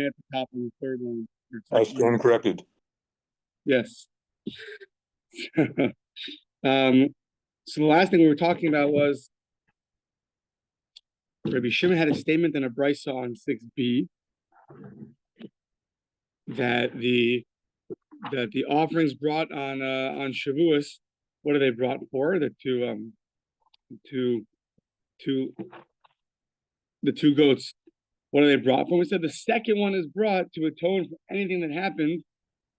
at the top of the third one. I stand corrected. Yes. So the last thing we were talking about was Rabbi Shimon had a statement in a brisa on 6b that the offerings brought on Shavuos, what are they brought for? The two goats. What are they brought for? We said the second one is brought to atone for anything that happened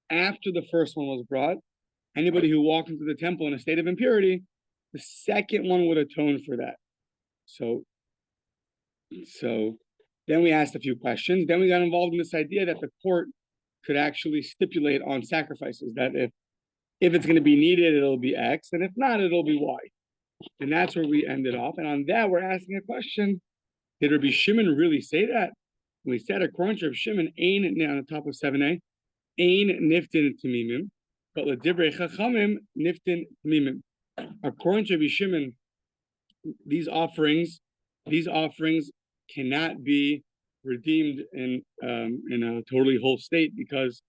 after the first one was brought. Anybody who walked into the temple in a state of impurity, the second one would atone for that. So then we asked a few questions. Then we got involved in this idea that the court could actually stipulate on sacrifices, that if it's going to be needed, it'll be X, and if not, it'll be Y. And that's where we ended off. And on that, we're asking a question. Did Rabbi Shimon really say that? We said, according to Rabbi Shimon, Ein, on the top of 7a, Ein niftin tamimim, but l'divrei chachamim niftin tamimim. According to Rabbi Shimon, these offerings cannot be redeemed in a totally whole state because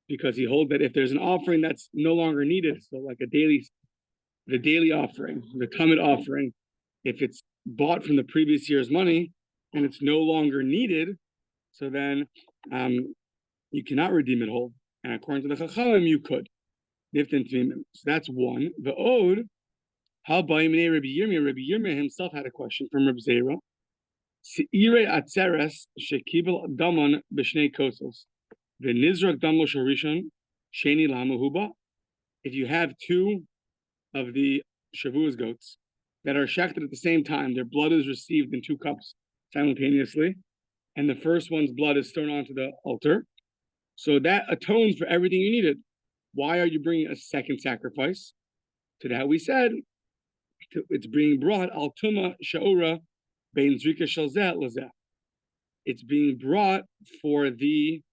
he holds that if there's an offering that's no longer needed, so like the daily offering, the Talmud offering, if it's bought from the previous year's money and it's no longer needed, so then you cannot redeem it whole. And according to the Chachamim, you could. So that's one. The Ode, how by Rabbi Yirmiyah? Rabbi Yirmiyah himself had a question from Rabbi Zera. Seire atzeres shekibel daman b'shnei kosos v'nizrak dam lo sharishon sheni lamahuba. If you have two of the Shavuos goats that are shechted at the same time, their blood is received in two cups simultaneously, and the first one's blood is thrown onto the altar, so that atones for everything you needed. Why are you bringing a second sacrifice? To that we said, it's being brought al tuma sha'ura bein zrika shel zeh lazeh. It's being brought for any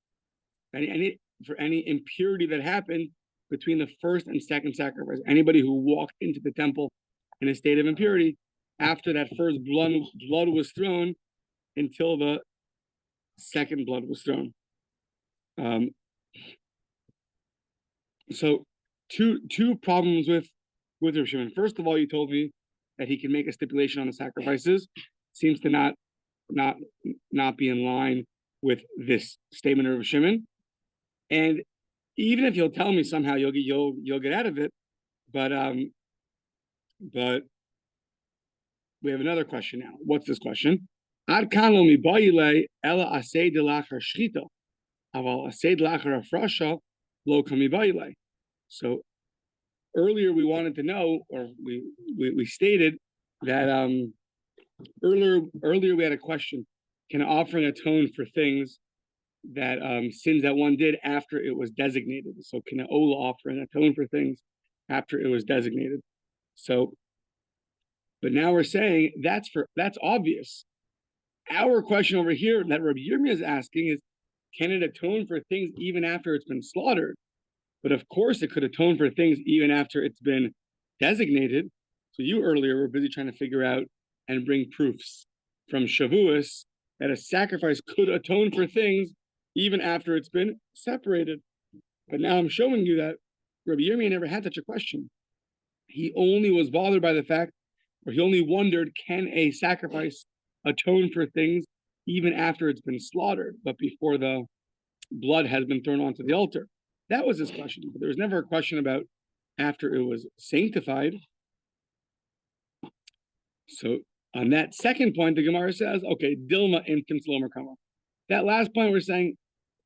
impurity that happened between the first and second sacrifice. Anybody who walked into the temple in a state of impurity after that first blood was thrown until the second blood was thrown. So two problems with Rav Shimon. First of all, you told me that he can make a stipulation on the sacrifices. Seems to not be in line with this statement of Rav Shimon. And even if you'll tell me somehow you'll get out of it, but we have another question now. What's this question? Ad kan lo mibayile ela asay de lachar shchita, aval asay de lachar afrasha lo kamibayile. So earlier we wanted to know, or we stated that earlier we had a question: can an offering atone for things that sins that one did after it was designated? So can an ola offering atone for things after it was designated? So, but now we're saying that's obvious. Our question over here that Rabbi Yirmiyah is asking is, can it atone for things even after it's been slaughtered? But of course it could atone for things even after it's been designated. So you earlier were busy trying to figure out and bring proofs from Shavuos that a sacrifice could atone for things even after it's been separated. But now I'm showing you that Rabbi Yirmiyah never had such a question. He only was bothered by the fact, or he only wondered, can a sacrifice atone for things even after it's been slaughtered, but before the blood has been thrown onto the altar? That was his question. But there was never a question about after it was sanctified. So on that second point, the Gemara says, okay, Dilma imtim tzlomer kama. That last point we're saying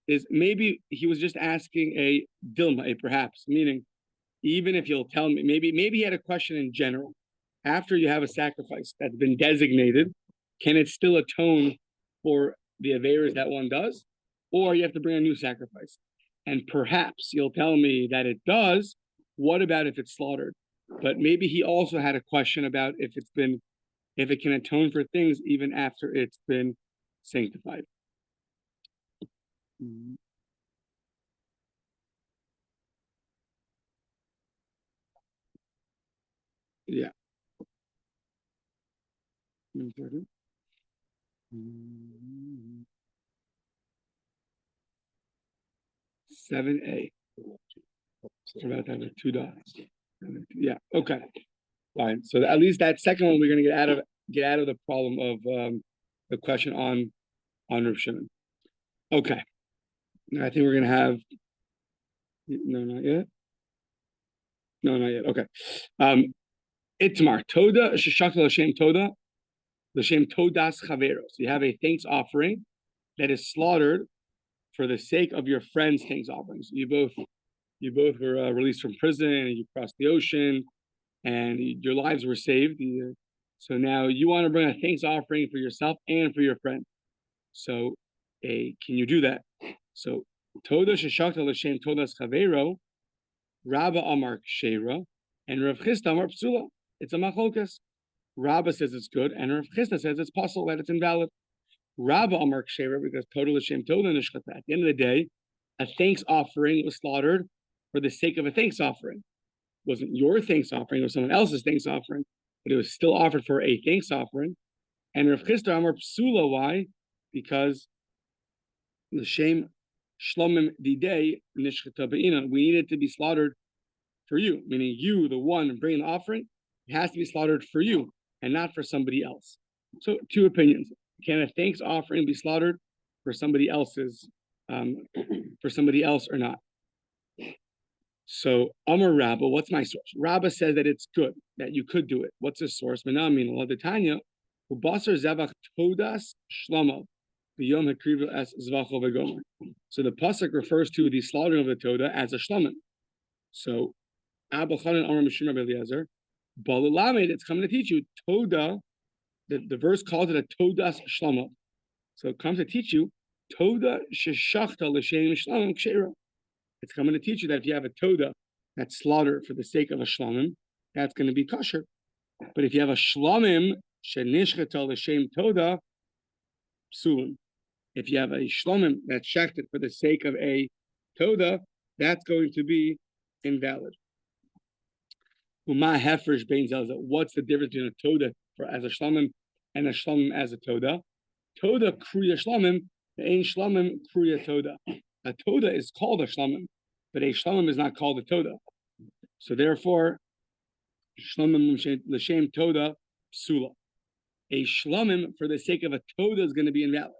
is maybe he was just asking a Dilma, a perhaps, meaning even if you'll tell me, maybe he had a question in general. After you have a sacrifice that's been designated, can it still atone for the averas that one does? Or you have to bring a new sacrifice? And perhaps you'll tell me that it does. What about if it's slaughtered? But maybe he also had a question about if it can atone for things even after it's been sanctified. Yeah. 7a. We're about to have 2 dots. Yeah. Okay. Fine. So at least that second one we're going to get out of the problem of the question on Rav Shimon. Okay. Now I think we're going to have. No, not yet. No, not yet. Okay. Itmar Toda Sheshakta L'Shem Toda L'Shem Todas Chaveros. You have a thanks offering that is slaughtered for the sake of your friend's thanks offerings. You both were released from prison, and you crossed the ocean, and your lives were saved. So now you want to bring a thanks offering for yourself and for your friend. So, can you do that? So, Toda Sheshakta L'Shem Todas Chavero, Rabba Amar Kshera, and Rav Chisda Amar Psula. It's a machlokes. Rabba says it's good, and Rav Chisda says it's possible that it's invalid. Rabba Amar Kshera, because Toda L'Shem Toda Nishchata. At the end of the day, a thanks offering was slaughtered for the sake of a thanks offering. It wasn't your thanks offering, it was someone else's thanks offering, but it was still offered for a thanks offering. And Rav Chisda Amar Psula, why? Because L'Shem Shlomim Didei Nishchata Be'ina. We need it to be slaughtered for you, meaning you, the one bringing the offering, it has to be slaughtered for you and not for somebody else. So, 2 opinions. Can a thanks offering be slaughtered for somebody else's, or not? So, Amar Rabba, what's my source? Rabba says that it's good, that you could do it. What's his source? Menamin, Allah Tanya, Ubasar Zevach Todas Shlomo, the Yom HaKriva as Zbachim V'Gomer. So the pasuk refers to the slaughtering of the Toda as a Shlomim. So, Abba Chanan Amar Mishum Rabbi Eliezer, Balulamed, it's coming to teach you Toda. The verse calls it a Todas Shlomo. So it comes to teach you Toda Sheshachta L'Shem Shlomim Kshera. It's coming to teach you that if you have a Toda that's slaughtered for the sake of a Shlomim, that's going to be kosher. But if you have a Shlomim Shenishchata L'Shem Toda, Psulim. If you have a Shlomim that's shechted for the sake of a Toda, that's going to be invalid. What's the difference between a Toda as a Shlomim and a Shlomim as a Toda? Toda Kruya Shlomim, ain't Shlomim Kruya Toda. A Toda is called a Shlomim, but a Shlomim is not called a Toda. So therefore, Shlomim L'Shem Toda Psula. A Shlomim for the sake of a Toda is going to be invalid.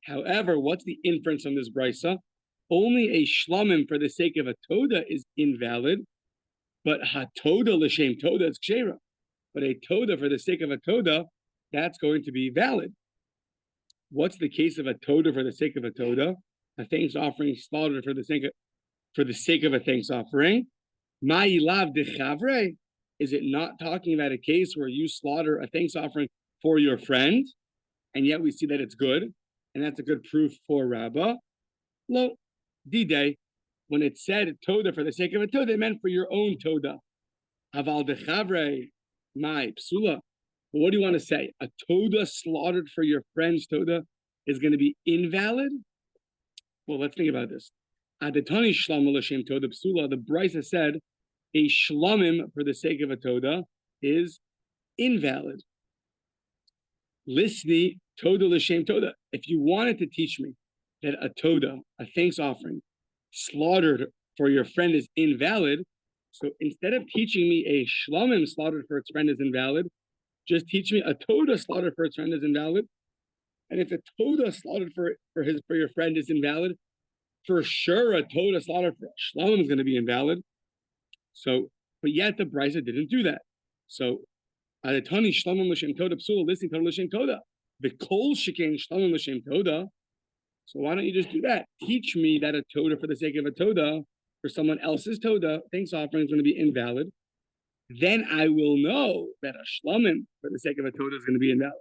However, what's the inference from this brisa? Only a Shlomim for the sake of a Toda is invalid, but HaToda L'Shem Toda is Kshera. But a Toda for the sake of a Toda, that's going to be valid. What's the case of a Toda for the sake of a Toda? A thanks offering slaughtered for the sake of a thanks offering. Ma'ilav dechavre. Is it not talking about a case where you slaughter a thanks offering for your friend, and yet we see that it's good, and that's a good proof for Rabbah? Lo, D-Day, when it said Toda for the sake of a Toda, it meant for your own Toda. Aval dechavre, my psula. But what do you want to say? A Toda slaughtered for your friend's Toda is going to be invalid? Well, let's think about this. Adatani shlama l'shem Toda psula. The brisa said a shlomim for the sake of a Toda is invalid. Lisni Toda l'shem Toda. If you wanted to teach me that a Toda, a thanks offering, slaughtered for your friend is invalid, so instead of teaching me a shlomim slaughtered for its friend is invalid, just teach me a Toda slaughtered for its friend is invalid. And if a Toda slaughtered for your friend is invalid, for sure a Toda slaughtered for a shlomim is going to be invalid. So, but yet the brisa didn't do that. So, adatani shlomim l'shem Toda psula, listening Toda l'shem Toda, the kol shekain shlomim l'shem Toda. So why don't you just do that? Teach me that a Toda for the sake of a Toda, for someone else's Toda, thanks offering is going to be invalid. Then I will know that a shlomim for the sake of a Toda is going to be invalid.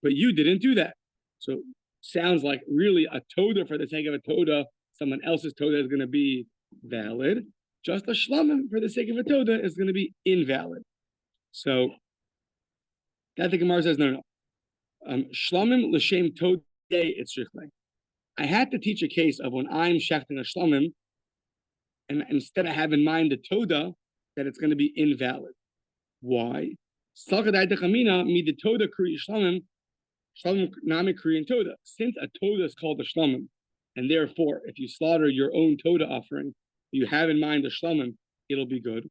But you didn't do that. So sounds like really a Toda for the sake of a Toda, someone else's Toda is going to be valid. Just a shlomim for the sake of a Toda is going to be invalid. So that the Gemara says, no. Shlomim l'shem Toda, it's strictly. I had to teach a case of when I'm shechting a shlomim, and instead I have in mind the Toda, that it's going to be invalid. Why? Since a Toda is called a shlomim, and therefore, if you slaughter your own Toda offering, you have in mind the Shlomim, it'll be good.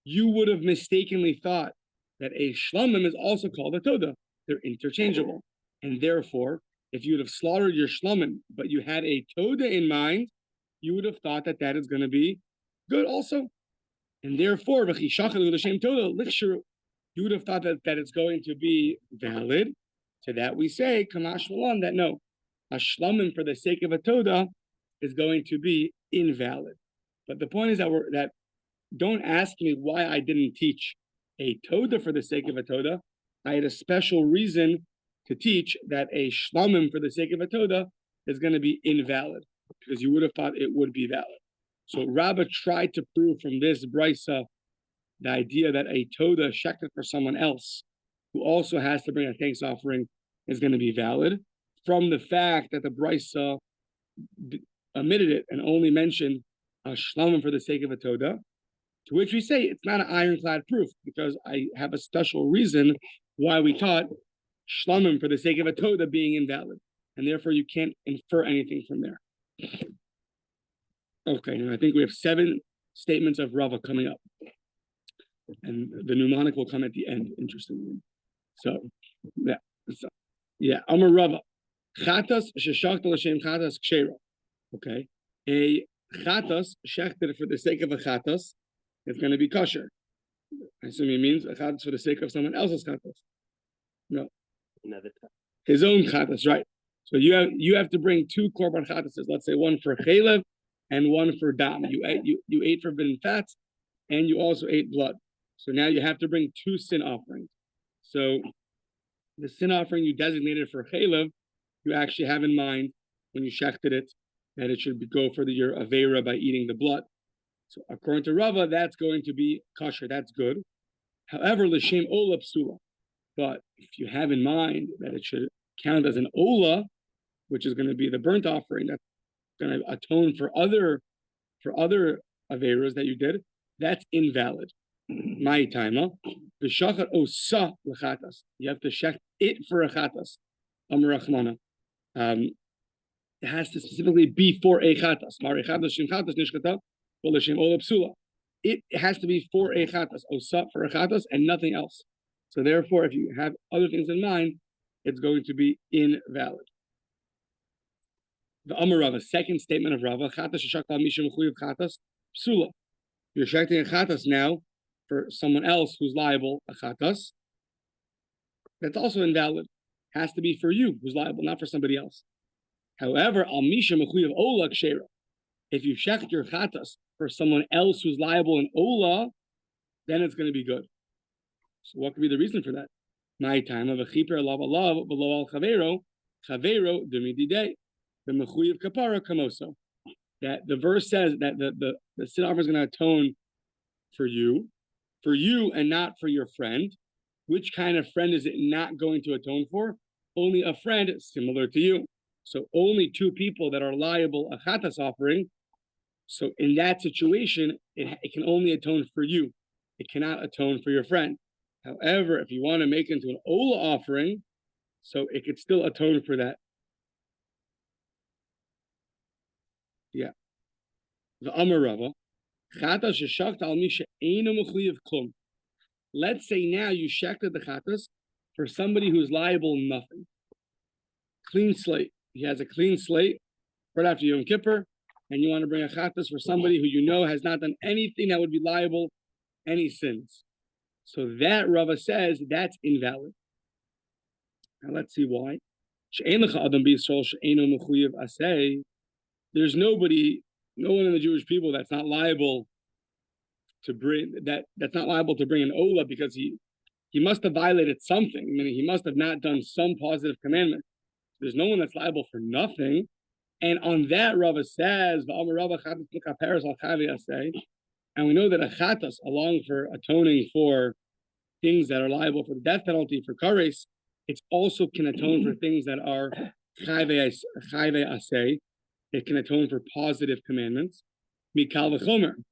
You would have mistakenly thought that a Shlomim is also called a Toda. They're interchangeable. And therefore, if you would have slaughtered your Shlomim, but you had a Toda in mind, you would have thought that that is going to be good also. And therefore, you would have thought that it's going to be valid. To that we say, Kamash Malan, that no, a Shlomim for the sake of a Toda is going to be invalid. But the point is that don't ask me why I didn't teach a Toda for the sake of a Toda. I had a special reason to teach that a Shlomim for the sake of a Toda is going to be invalid, because you would have thought it would be valid. So Rabbah tried to prove from this brisa the idea that a Toda shekted for someone else who also has to bring a thanks offering is going to be valid, from the fact that the brisa omitted it and only mentioned a Shlomim for the sake of a Toda, to which we say it's not an ironclad proof, because I have a special reason why we taught Shlomim for the sake of a Toda being invalid, and therefore you can't infer anything from there. Okay, now I think we have 7 statements of Rava coming up, and the mnemonic will come at the end, interestingly. Amar Rava, Chatas sheshachta l'shem chatas kshera. Okay, a chatas shechted for the sake of a chatas is going to be kosher. I assume he means a chatas for the sake of someone else's chatas. No, his own chatas, right? So you have to bring 2 korban chatases. Let's say one for chelev and one for dam. You ate forbidden fats, and you also ate blood. So now you have to bring 2 sin offerings. So the sin offering you designated for chelev, you actually have in mind when you shechted it that it should go for your avera by eating the blood. So according to Rava, that's going to be kosher. That's good. However, l'shem ola psula. But if you have in mind that it should count as an ola, which is going to be the burnt offering that's going to atone for other averas that you did, that's invalid. My timer, the shachat osa lechatas. You have to shecht it for a chatas. Amar Rachmana. It has to specifically be for a chatas. It has to be for a chatas, osa for a chatas, and nothing else. So therefore, if you have other things in mind, it's going to be invalid. The Amar Rava, second statement of Rava, chatas sheshakta misha mechuyev chatas psula. You're shechting a chatas now for someone else who's liable a chatas. That's also invalid. Has to be for you who's liable, not for somebody else. However, al misha mechuyev ola kshera. If you shecht your chatas for someone else who's liable in ola, then it's going to be good. So what could be the reason for that? My time of a chiper alav alav below al chavero demididei the mechuyev kapara kamoso. That the verse says that the sin offer is going to atone for you, and not for your friend. Which kind of friend is it not going to atone for? Only a friend similar to you. So only 2 people that are liable a chatas offering. So in that situation, it can only atone for you. It cannot atone for your friend. However, if you want to make it into an ola offering, so it could still atone for that. Yeah. The Amar Rava, chatas sheshachta al misha eino mechuyev klum. Let's say now you shechted the chatas for somebody who's liable nothing. Clean slate. He has a clean slate right after Yom Kippur, and you want to bring a chatas for somebody who you know has not done anything that would be liable, any sins. So that Rava says that's invalid. Now let's see why. There's no one in the Jewish people that's not liable to bring that's not liable to bring an ola, because he must have violated something. I mean, he must have not done some positive commandment. There's no one that's liable for nothing. And on that, Rava says, and we know that a chatas, along for atoning for things that are liable for the death penalty, for kares, it also can atone for things that are chayve asay. It can atone for positive commandments. Mikal v'chomer.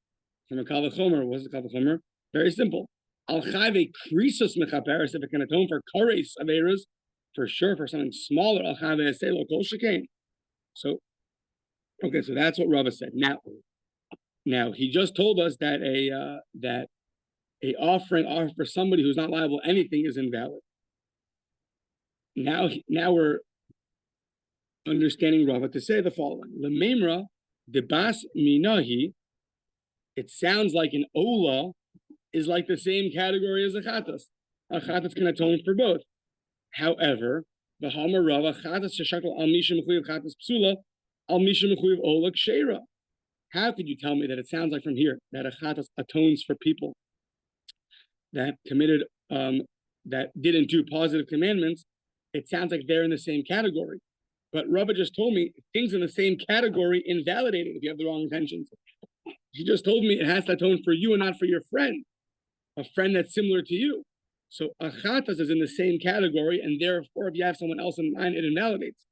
From a kal v'chomer, what's a kal v'chomer? Very simple. Al chayve krisos mechaperes, if it can atone for kares averas, for sure, for something smaller, al chayve asay lo kol shekain. So Okay, so that's what Rava said. Now he just told us that a offering offered for somebody who's not liable anything is invalid. Now we're understanding Rava to say the following: Lememra debas minahi. It sounds like an ola is like the same category as a chatas. A chatas can atone for both. However, the Hamar Rava chatas sheshakal al misha mechuyev chatas psula al misha mechuyev ola kshera. How could you tell me that it sounds like from here that a chatas atones for people that committed that didn't do positive commandments? It sounds like they're in the same category. But Rava just told me things in the same category invalidated if you have the wrong intentions. He just told me it has to atone for you and not for your friend, a friend that's similar to you. So a chatas is in the same category, and therefore if you have someone else in mind, it invalidates.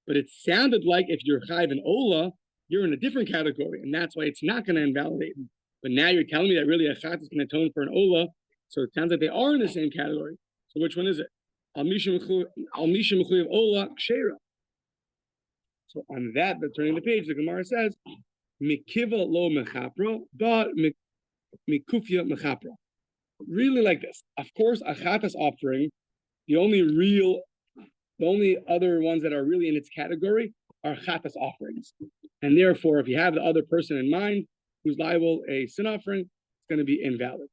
But it sounded like if you're chayv and ola, you're in a different category, and that's why it's not going to invalidate. But now you're telling me that really a chatas can atone for an ola, so it sounds like they are in the same category. So which one is it? Al misha mechuyev ola kshera. So on that, turning the page, the Gemara says, Mikiva lo mechapra, but mikufya mechapra. Really like this. Of course, a chatas offering, the only other ones that are really in its category are chatas offerings. And therefore, if you have the other person in mind who's liable a sin offering, it's going to be invalid.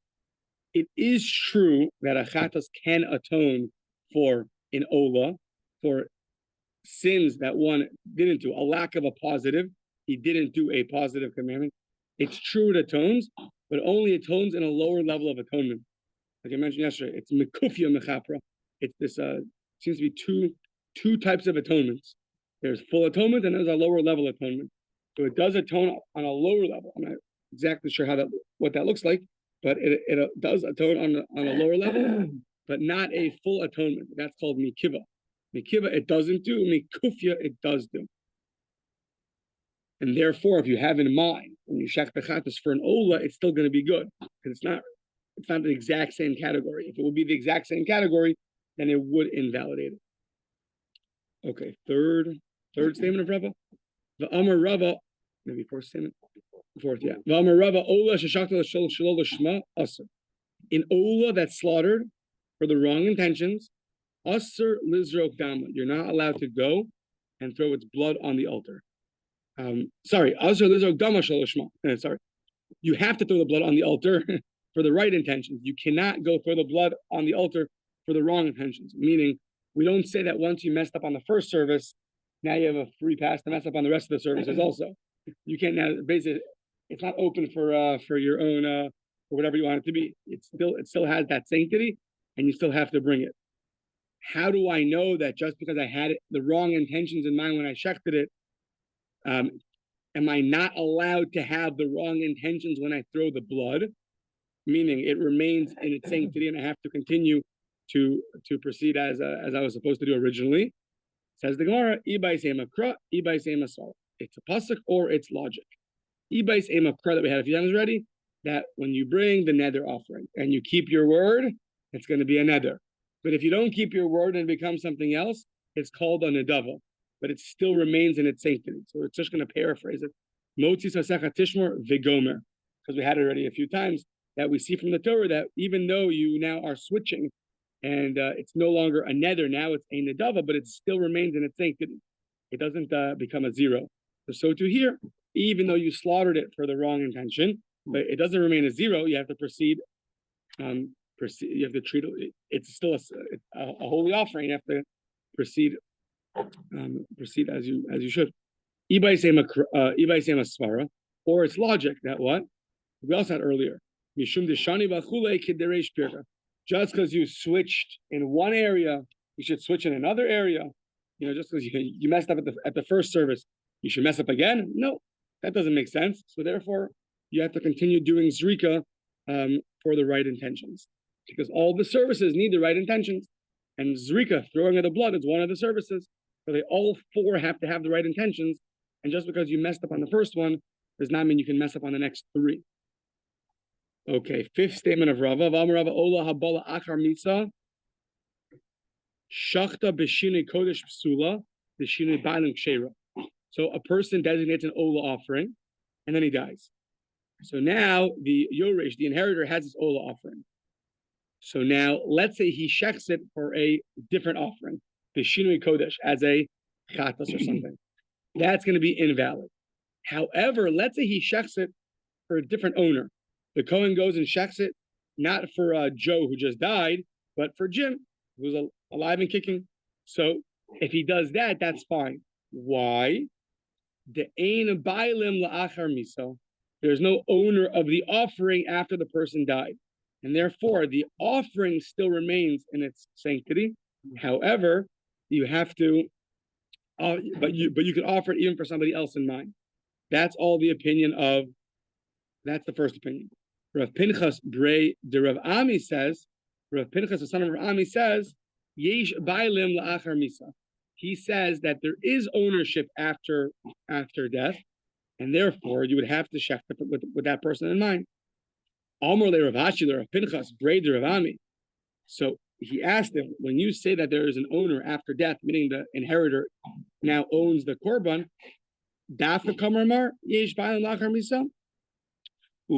It is true that a chatas can atone for an ola, for sins that one didn't do, a lack of a positive. He didn't do a positive commandment. It's true it atones, but only atones in a lower level of atonement. Like I mentioned yesterday, it's mikufya mechapra. It's this seems to be two types of atonements. There's full atonement and there's a lower level atonement. So it does atone on a lower level. I'm not exactly sure what that looks like, but it does atone on a lower level, but not a full atonement. That's called mikiva. Mikiva it doesn't do. Mikufya it does do. And therefore, if you have in mind when you shech the chatas for an ola, it's still going to be good because it's not the exact same category. If it would be the exact same category, then it would invalidate it. Okay, third statement of Rava. The Amar Rava, maybe fourth statement. Fourth, yeah. The Amar Rava ola sheshakta shelo l'shma aser. In ola that's slaughtered for the wrong intentions, aser lizrok dama. You're not allowed to go and throw its blood on the altar. Sorry, you have to throw the blood on the altar for the right intentions. You cannot go throw the blood on the altar for the wrong intentions. Meaning, we don't say that once you messed up on the first service, now you have a free pass to mess up on the rest of the services also. You can't now basically. It's not open for your own for whatever you want it to be. It still has that sanctity, and you still have to bring it. How do I know that just because I had the wrong intentions in mind when I shechted it? Am I not allowed to have the wrong intentions when I throw the blood? Meaning it remains in its sanctity and I have to continue to proceed as I was supposed to do originally. Says the Gemara, it's a pasuk or it's logic. That we had a few times already, that when you bring the nether offering and you keep your word, it's going to be a nether. But if you don't keep your word and it becomes something else, it's called a nedava. But it still remains in its sanctity. So it's just going to paraphrase it. Motzi sasecha tishmor v'gomer. Because we had it already a few times, that we see from the Torah that even though you now are switching, and it's no longer a nether, now it's a nedava, but it still remains in its sanctity. It doesn't become a zero. So to here, even though you slaughtered it for the wrong intention, but it doesn't remain a zero, you have to proceed. You have to treat it. It's still a holy offering. You have to proceed as you should. Svara, or it's logic that what we also had earlier. Just because you switched in one area, you should switch in another area. Just because you messed up at the first service, you should mess up again. No, that doesn't make sense. So therefore, you have to continue doing zrika for the right intentions, because all the services need the right intentions, and zrika, throwing of the blood, is one of the services. So they all four have to have the right intentions, and just because you messed up on the first one does not mean you can mess up on the next three. Okay, fifth statement of Rava. Rava ola habala achar misa shachta b'shinei kodesh psula b'shinei ba'alim kshera. So a person designates an Ola offering, and then he dies. So now the Yoresh, the inheritor, has his Ola offering. So now let's say he shechs it for a different offering, the Shinui Kodesh, as a Chatas or something. That's going to be invalid. However, let's say he shechs it for a different owner. The Kohen goes and shechs it, not for Joe who just died, but for Jim, who's alive and kicking. So if he does that, that's fine. Why? The ein bailim la'achar miso. There's no owner of the offering after the person died, and therefore the offering still remains in its sanctity. However, you have to, but you can offer it even for somebody else in mind. That's all the opinion of. That's the first opinion. Rav Pinchas Brei de Rav Ami says, Rav Pinchas, the son of Rav Ami, says, Yesh bailim la'achar misa. He says that there is ownership after death, and therefore you would have to shech with that person in mind. Amar le Rav Hashi le Rav Pinchas Brei de Rav Ami. So he asked him, when you say that there is an owner after death, meaning the inheritor now owns the korban, dafka kamarmar yesh bailim la'achar misa. Do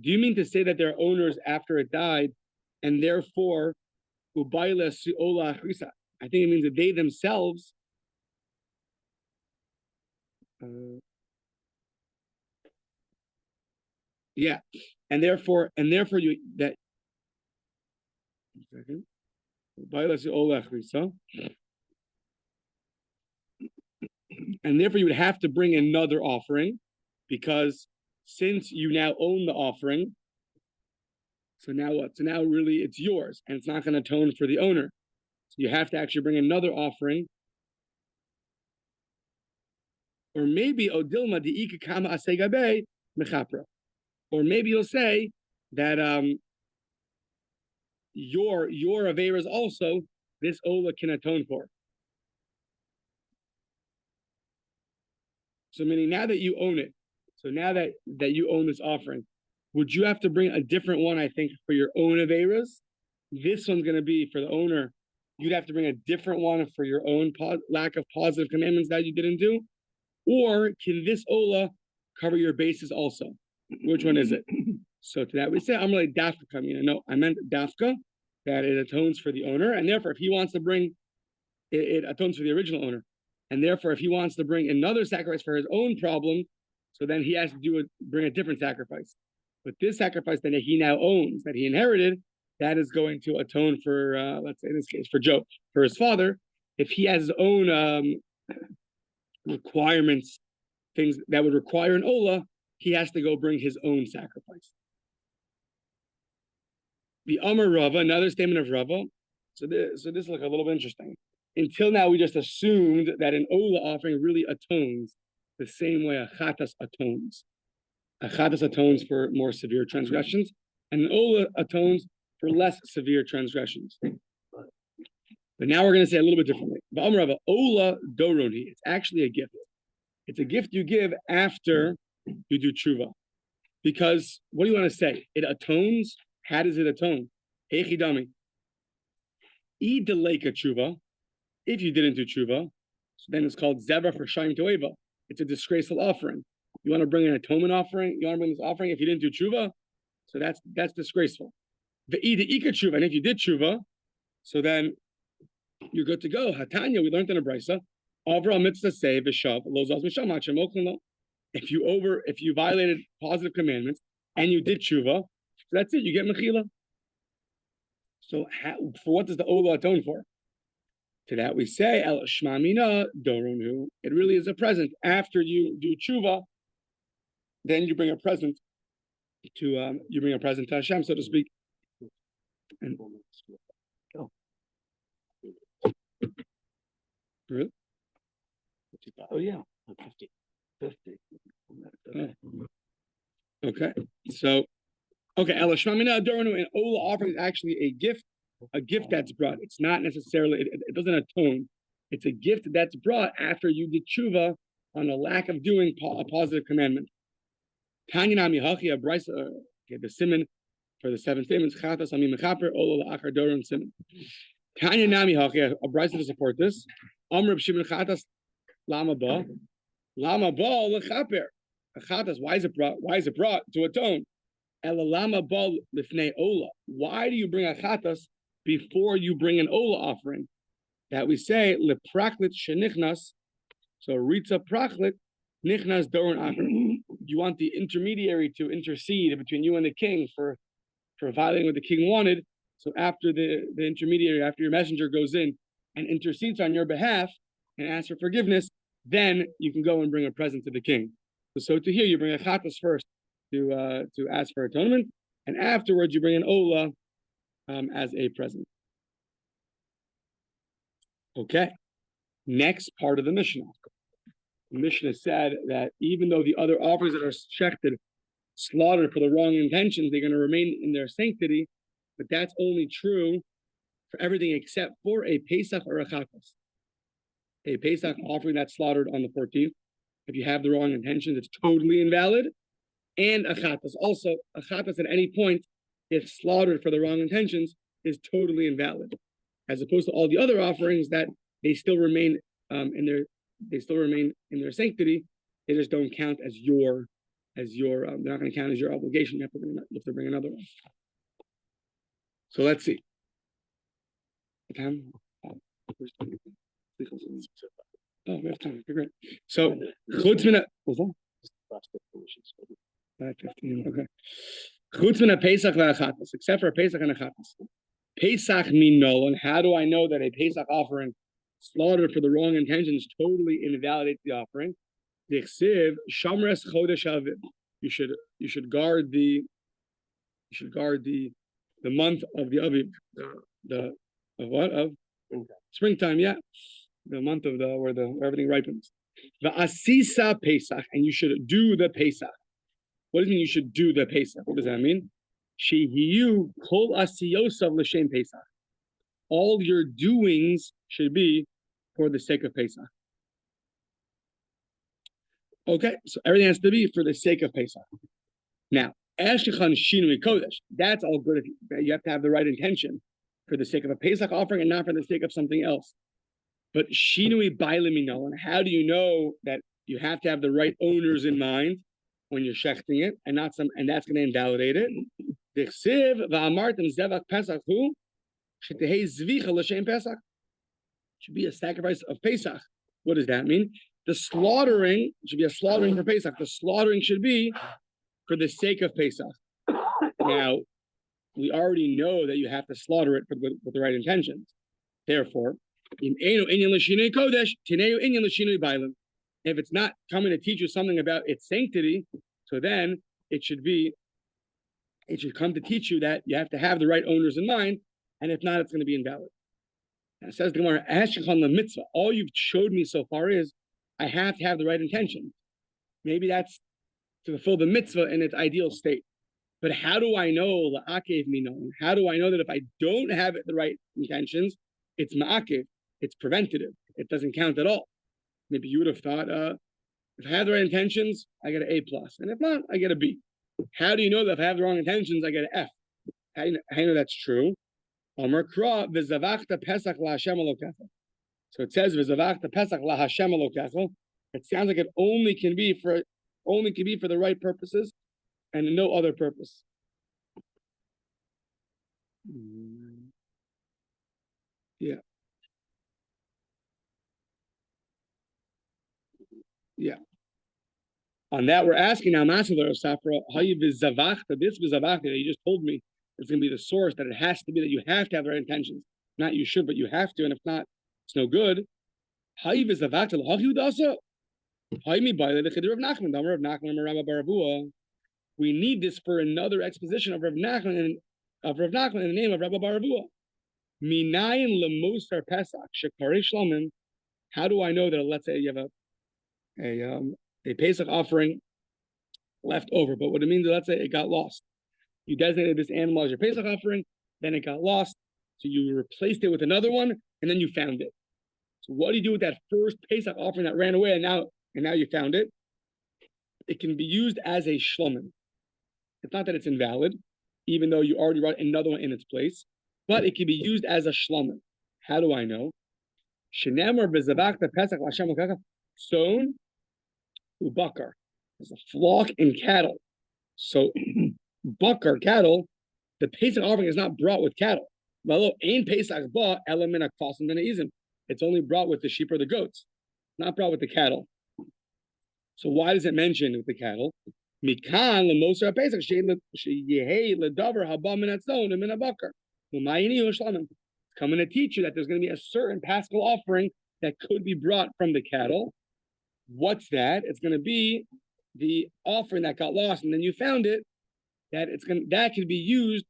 you mean to say that there are owners after it died, and therefore, I think it means that they themselves and therefore you that and therefore you would have to bring another offering, because since you now own the offering, so now what? So now really it's yours, and it's not going to atone for the owner. So you have to actually bring another offering. Or maybe Odilma di Kama Asegabe Mechapra. Or maybe you'll say that your Averas also this Ola can atone for. So meaning now that you own it, so now that you own this offering, would you have to bring a different one, I think, for your own Averas? This one's going to be for the owner. You'd have to bring a different one for your own lack of positive commandments that you didn't do? Or can this Ola cover your bases also? Which one is it? So to that we say, I'm really Dafka coming. No, I meant Dafka, that it atones for the owner, and therefore if he wants to bring, it atones for the original owner. And therefore if he wants to bring another sacrifice for his own problem, so then he has to bring a different sacrifice. But this sacrifice that he now owns, that he inherited, that is going to atone for, let's say in this case, for Joe, for his father. If he has his own requirements, things that would require an Ola, he has to go bring his own sacrifice. The Amar Rava, another statement of Rava. So this looks a little bit interesting. Until now, we just assumed that an Ola offering really atones the same way a Chatas atones. A Chatas atones for more severe transgressions, and an Ola atones for less severe transgressions. But now we're going to say a little bit differently. Ba'amar Rava, Ola doroni. It's actually a gift. It's a gift you give after you do tshuva. Because what do you want to say? It atones. How does it atone? Echidami. I deleka tshuva. If you didn't do tshuva, so then it's called zebach or shaim toeva. It's a disgraceful offering. You want to bring an atonement offering? You want to bring this offering if you didn't do tshuva? So that's disgraceful. The ika tshuva, and if you did tshuva, so then you're good to go. Hatanya, we learned in a brisa. Avra mitzvah say v'shav lozaz v'shamachim oklino. If you violated positive commandments and you did tshuva, so that's it. You get mechila. So for what does the Ola atone for? To that we say el shmamina doronu. It really is a present. After you do tshuva, then you bring a present to Hashem, so to speak. And, really? Oh yeah, 50. Okay. So, el shmamina doronu, and Ola offering is actually a gift that's brought. It's not necessarily, it doesn't atone. It's a gift that's brought after you did tshuva on a lack of doing a positive commandment. Tanya nami hachi, a brisa, the siman for the 7 statements, chatas ami mechaper, ola la'achar doron siman. Tanya nami hachi, a brisa to support this. Amr Shimon Chatas Lama Ba. Lama Ba Lechaper. A Chatas, why is it brought? Why is it brought to atone? Elalama Ba Lifnei Ola. Why do you bring a Chatas before you bring an Ola offering? That we say Lepraklit Shenichnas. So Ritza Praklit Nichnas Doron Acher. You want the intermediary to intercede between you and the king for violating what the king wanted. So after the intermediary, after your messenger goes in and intercedes on your behalf and asks for forgiveness, then you can go and bring a present to the king. So to here, you bring a chatas first to ask for atonement, and afterwards you bring an ola as a present. Okay. Next part of the Mishnah. The Mishnah said that even though the other offerings that are shechted, slaughtered for the wrong intentions, they're going to remain in their sanctity, but that's only true for everything except for a Pesach or a Chatas. A Pesach offering that's slaughtered on the 14th, if you have the wrong intentions, it's totally invalid. And a Chatas. Also, a Chatas at any point, if slaughtered for the wrong intentions, is totally invalid. As opposed to all the other offerings that they still remain in their sanctity, they just don't count as your they're not going to count as your obligation. You have to bring another one. So let's see. Oh, we have time. Okay, great. So chutzmina. What's that? 15. Okay. Chutzmina Pesach ve'achatas, except for a Pesach and a chatas. Pesach mino, and how do I know that a Pesach offering slaughtered for the wrong intentions totally invalidates the offering? The chsiv shamres chodesh aviv. You should guard the month of the aviv, the of what of springtime, yeah, the month of where everything ripens. The asisa Pesach, and you should do the Pesach. What does it mean? You should do the Pesach. What does that mean? Shehiyu kol asiyosav l'shem Pesach. All your doings should be for the sake of Pesach. Okay, so everything has to be for the sake of Pesach. Now, Eshkechan Shinui Kodesh, that's all good. You have to have the right intention for the sake of a Pesach offering and not for the sake of something else. But Shinui Bailimino, and how do you know that you have to have the right owners in mind when you're shechting it and not and that's going to invalidate it? Dichsiv va'amartem zevach Pesach hu shetehei zvicha l'shem Pesach. Should be a sacrifice of Pesach. What does that mean? The slaughtering should be a slaughtering for Pesach. The slaughtering should be for the sake of Pesach. Now, we already know that you have to slaughter it with the right intentions. Therefore, if it's not coming to teach you something about its sanctity, so then it should come to teach you that you have to have the right owners in mind, and if not, it's going to be invalid. Now, says the Gemara, mitzvah. All you've showed me so far is I have to have the right intention. Maybe that's to fulfill the mitzvah in its ideal state. But how do I know la'akev minon? How do I know that if I don't have the right intentions, it's ma'akev, it's preventative, it doesn't count at all? Maybe you would have thought, if I have the right intentions, I get an A+, and if not, I get a B. How do you know that if I have the wrong intentions, I get an F? How do you know that's true? Amar kra v'zavachta pesach la'Hashem Elokecha. So it says v'zavachta pesach la'Hashem Elokecha. It sounds like it only can be for the right purposes and no other purpose. Yeah. Yeah. On that, we're asking now, Master of Safra, how you v'zavachta, this v'zavachta that you just told me, it's going to be the source that it has to be that you have to have the right intentions. Not you should, but you have to, and if not, it's no good. How you v'zavachta l'hachi udasa? How you by the chiddur of Nachman, the of Nachman and Rabbi Barabua. We need this for another exposition of Rav Nachman in the name of Rabbi Barabua. Minayin lemosar Pesach shekari shlamim. How do I know that? Let's say you have a Pesach offering left over, but what it means is, let's say it got lost. You designated this animal as your Pesach offering, then it got lost, so you replaced it with another one, and then you found it. So what do you do with that first Pesach offering that ran away, and now you found it? It can be used as a shlomim. It's not that it's invalid, even though you already brought another one in its place, but it can be used as a shlomim. How do I know? Shenemar b'zavachta pesach l'Hashem l'kacha son ubakar. There's a flock and cattle. So bakar cattle, the Pesach offering is not brought with cattle. It's only brought with the sheep or the goats, not brought with the cattle. So why does it mention with the cattle? Coming to teach you that there's going to be a certain paschal offering that could be brought from the cattle. What's that? It's going to be the offering that got lost, and then you found it. That can be used.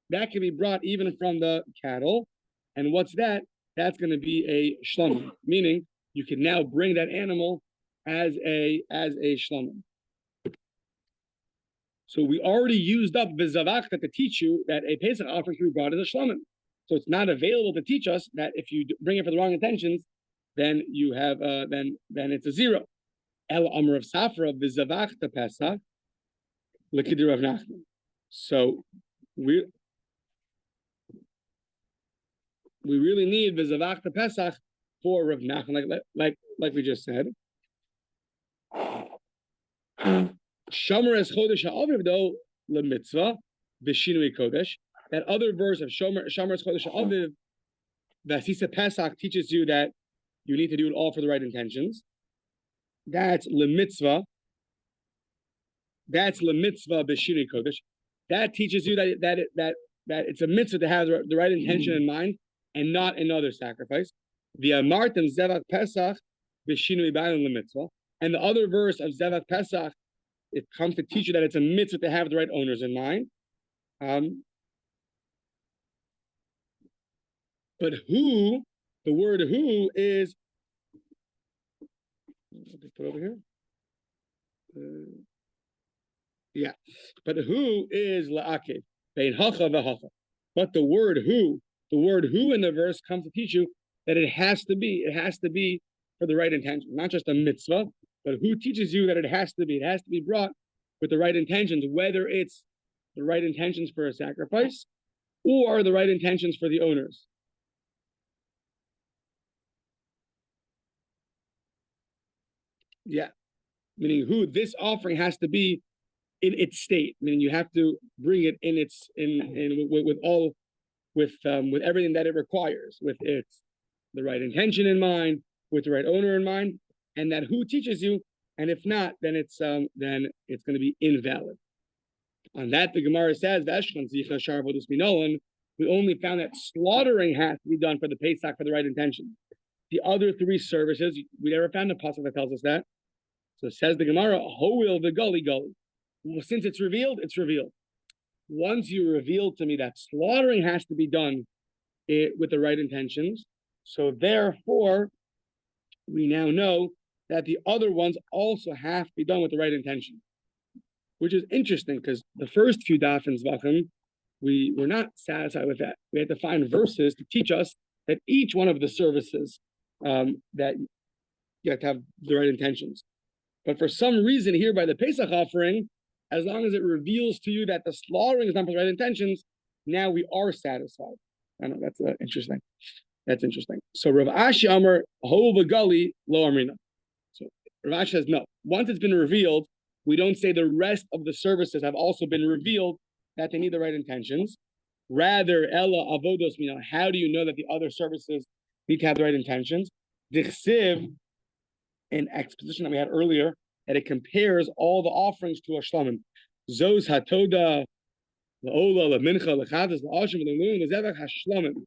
That can be brought even from the cattle. And what's that? That's going to be a shlomim, meaning you can now bring that animal as a shlomim. So we already used up v'zavachta to teach you that a Pesach offering can be brought as a shlomim. So it's not available to teach us that if you bring it for the wrong intentions, then you have then it's a zero. El Amr of Safra v'zavachta Pesach l'kidur Rav Nachman. So we really need v'zavachta Pesach for Rav Nachman, like we just said. Shomer es chodesh ha'aviv though lemitzvah v'shinui kodesh. That other verse of Shomer es chodesh ha'aviv, Vasisa Pesach teaches you that you need to do it all for the right intentions. That's lemitzvah. That's lemitzvah b'shinui kodesh. That teaches you that it's a mitzvah to have the right intention in mind and not another sacrifice. The Amartim Zevach Pesach b'shinui b'ayin lemitzvah. And the other verse of Zevach Pesach, it comes to teach you that it's a mitzvah to have the right owners in mind. But who, the word who is, put over here. Yeah, but who is la'akev? Bein hacha v'hacha. But the word who in the verse comes to teach you that it has to be for the right intention, not just a mitzvah, but who teaches you that it has to be brought with the right intentions, whether it's the right intentions for a sacrifice or the right intentions for the owners. Yeah, meaning who this offering has to be in its state, meaning you have to bring it in its with everything that it requires, with its the right intention in mind, with the right owner in mind, and that who teaches you, and if not, then it's going to be invalid. On that, the Gemara says, we only found that slaughtering has to be done for the Pesach for the right intention. The other three services, we never found a pasuk that tells us that. So it says the Gemara, Ho'il v'gali gali. Well, since it's revealed, it's revealed. Once you reveal to me that slaughtering has to be done with the right intentions, so therefore, we now know that the other ones also have to be done with the right intention, which is interesting because the first few daf in Zevachim, we were not satisfied with that. We had to find verses to teach us that each one of the services that you have to have the right intentions. But for some reason here by the Pesach offering, as long as it reveals to you that the slaughtering is not for the right intentions, now we are satisfied. I know that's interesting. That's interesting. So Rav Ashi Amar Ho v'gali lo amrina. So Rav Ashi says no. Once it's been revealed, we don't say the rest of the services have also been revealed that they need the right intentions. Rather, Ella avodos mina. How do you know that the other services need to have the right intentions? Dichsiv, an exposition that we had earlier, that it compares all the offerings to a shlamim. Zos hatoda, la'ola, la'mincha, la'chadas, la'ashim, la'lun, la'zevach, hashlamim.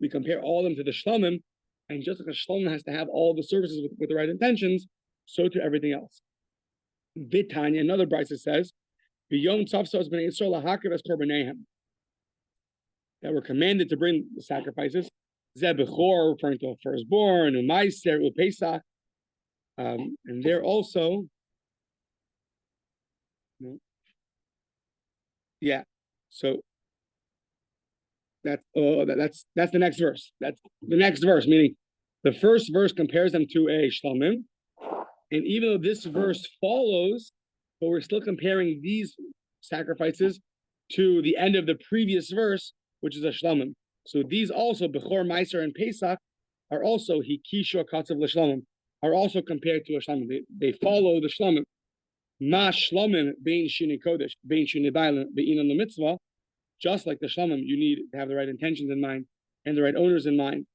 We compare all of them to the shlamim, and just like a shlamim has to have all the services with the right intentions, so to everything else. Vitanya, another brisa says, B'yom tzavsos b'nei Yisrael lahakiv es korbanehem, that we're commanded to bring the sacrifices. Zebechor, referring to a firstborn, Umaiser, Upesach. And they're also, yeah. So that's the next verse. That's the next verse, meaning the first verse compares them to a shlamim, and even though this verse follows, but we're still comparing these sacrifices to the end of the previous verse, which is a shlamim. So these also, Bechor, Meiser, and Pesach, are also hikisha katzav l'shlamim, are also compared to a shlamim. They follow the shlamim. Ma shlamim bein shini kodesh, bein shini bailim, bein on the mitzvah. Just like the shlamim, you need to have the right intentions in mind and the right owners in mind.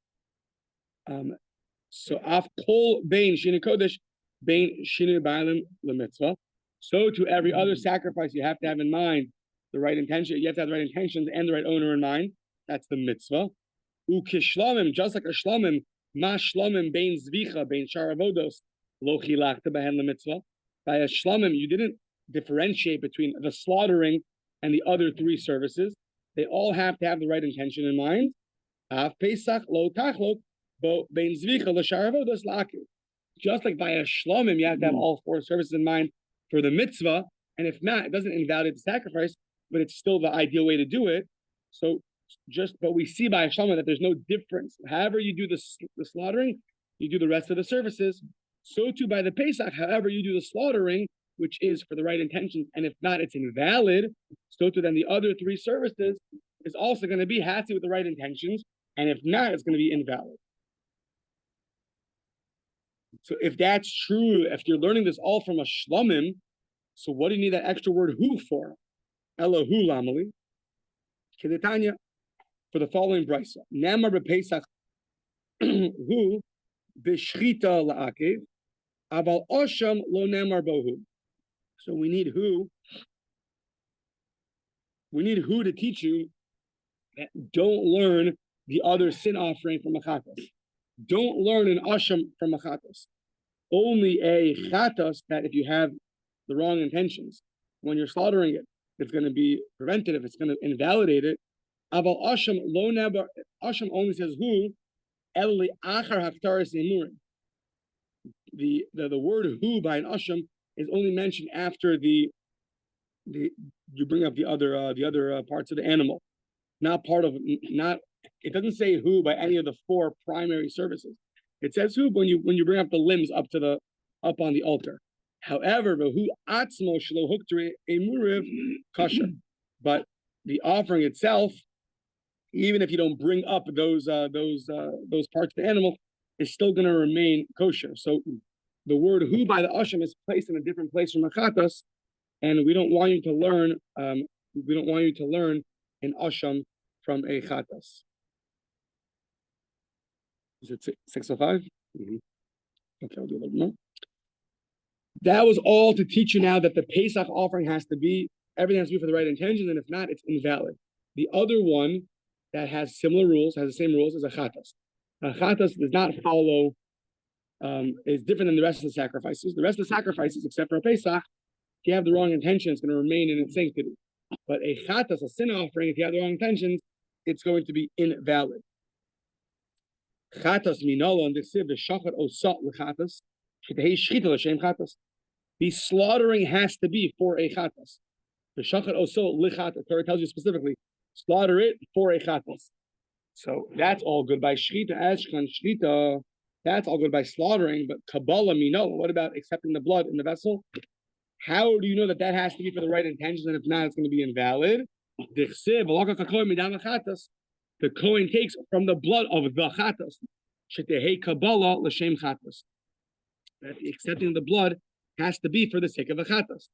So af kol bein shini kodesh, bein shini bailim lemitzvah. So to every other sacrifice, you have to have in mind the right intention. You have to have the right intentions and the right owner in mind. That's the mitzvah. Ukishlamim, just like a shlamim, ma shlamim bein zvicha bein sharavodos lo chilachta behen lemitzvah. By a shlamim, you didn't differentiate between the slaughtering and the other three services. They all have to have the right intention in mind. Av pesach lo tachlok bo bein zvicha l'sharavodos la'akiv. Just like by a shlamim, you have to have all four services in mind for the mitzvah, and if not, it doesn't invalidate the sacrifice, but it's still the ideal way to do it. So but we see by a shlamim that there's no difference. However you do the slaughtering, you do the rest of the services. So too by the Pesach, however you do the slaughtering, which is for the right intentions, and if not, it's invalid. So too then the other three services is also going to be happy with the right intentions, and if not, it's going to be invalid. So if that's true, if you're learning this all from a shlamim, so what do you need that extra word hu for? Elohu lamali. Kedetanya, for the following brisa. Namar b'Pesach hu b'shchita la'akev, aval osham lo namar bohu. So we need hu. We need hu to teach you that don't learn the other sin offering from a chatas. Don't learn an asham from a chatas. Only a chatas that if you have the wrong intentions, when you're slaughtering it, it's going to be preventative. It's going to invalidate it. Aval asham lo nabar. Asham only says who. Elli achar haftaris emurim. The word who by an asham is only mentioned after the you bring up the other parts of the animal, not part of not. It doesn't say who by any of the four primary services. It says who when you bring up the limbs up on the altar. However, who atzmo shelo huktri emuriv kosher. But the offering itself, even if you don't bring up those parts of the animal, is still going to remain kosher. So the word who by the asham is placed in a different place from achatas, and we don't want you to learn. We don't want you to learn an asham from a chatas. Is it 6:05? Mm-hmm. Okay, I'll do a little more. That was all to teach you now that the Pesach offering everything has to be for the right intentions, and if not, it's invalid. The other one that has similar rules, has the same rules, is a chatas. A chatas does not follow, is different than the rest of the sacrifices. The rest of the sacrifices, except for a Pesach, if you have the wrong intention, it's going to remain in its sanctity. But a chatas, a sin offering, if you have the wrong intentions, it's going to be invalid. Chatas minolo and the shachat osat lechatas. The slaughtering has to be for a chatas. The shachat osot lichatas. The Torah tells you specifically, slaughter it for a chatas. So that's all good by shchita, ashkan shchita. That's all good by slaughtering. But kabbalah minolo. What about accepting the blood in the vessel? How do you know that has to be for the right intentions, and if not, it's going to be invalid? The Kohen takes from the blood of the chatas. Shetehei kabbalah l'shem chatas. That accepting the blood has to be for the sake of the chatas.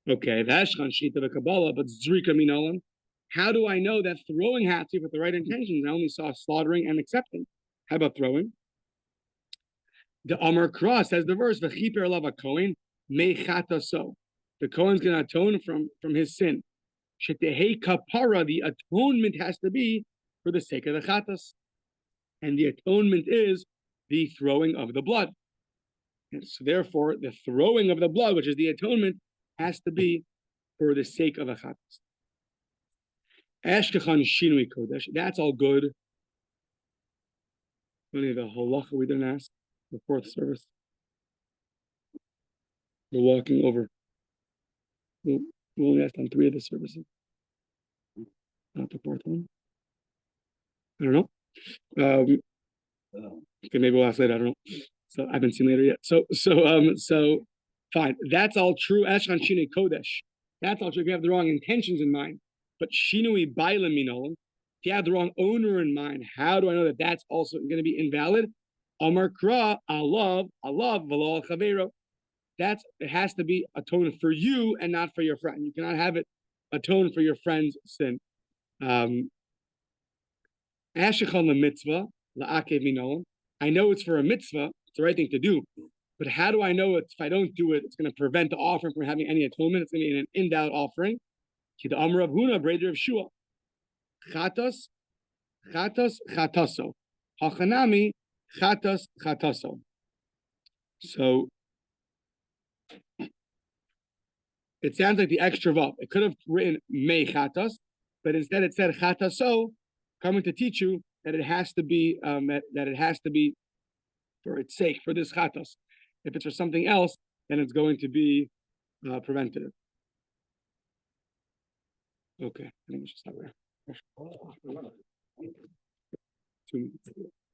Okay, v'ashchan shita v'kabbalah, but zrika minolan. How do I know that throwing has to be with the right intentions? I only saw slaughtering and accepting. How about throwing? The Amar Kra says the verse v'chiper lava Kohen me chataso. The Kohen's going to atone from his sin. Shetehei kapara, the atonement has to be for the sake of the chatas, and the atonement is the throwing of the blood. And so therefore, the throwing of the blood, which is the atonement, has to be for the sake of a chatas. Ashkechan shinui kodesh. That's all good. Only the halacha we didn't ask. The fourth service. We're walking over. We only asked on 3 of the services. Not the fourth one. I don't know. Okay, maybe we'll ask later. I don't know. So I haven't seen later yet. So fine. That's all true. Ashkan shinui kodesh. That's all true if you have the wrong intentions in mind. But shinui bailam minolam. If you have the wrong owner in mind, how do I know that that's also going to be invalid? Amar kra alav v'lo chavero. It has to be atoned for you and not for your friend. You cannot have it atoned for your friend's sin. Ashechon mitzvah la'akev minon. I know it's for a mitzvah. It's the right thing to do. But how do I know if I don't do it, it's going to prevent the offering from having any atonement? It's going to be an invalid offering. The Amar of Huna, brother of Shua. Chatos, chataso. Hachanami, chataso. So it sounds like the extra vav. It could have written me chatas, but instead it said chataso, coming to teach you that it has to be that it has to be for its sake, for this chatas. If it's for something else, then it's going to be preventative. Okay, I think we should stop there. 2 minutes.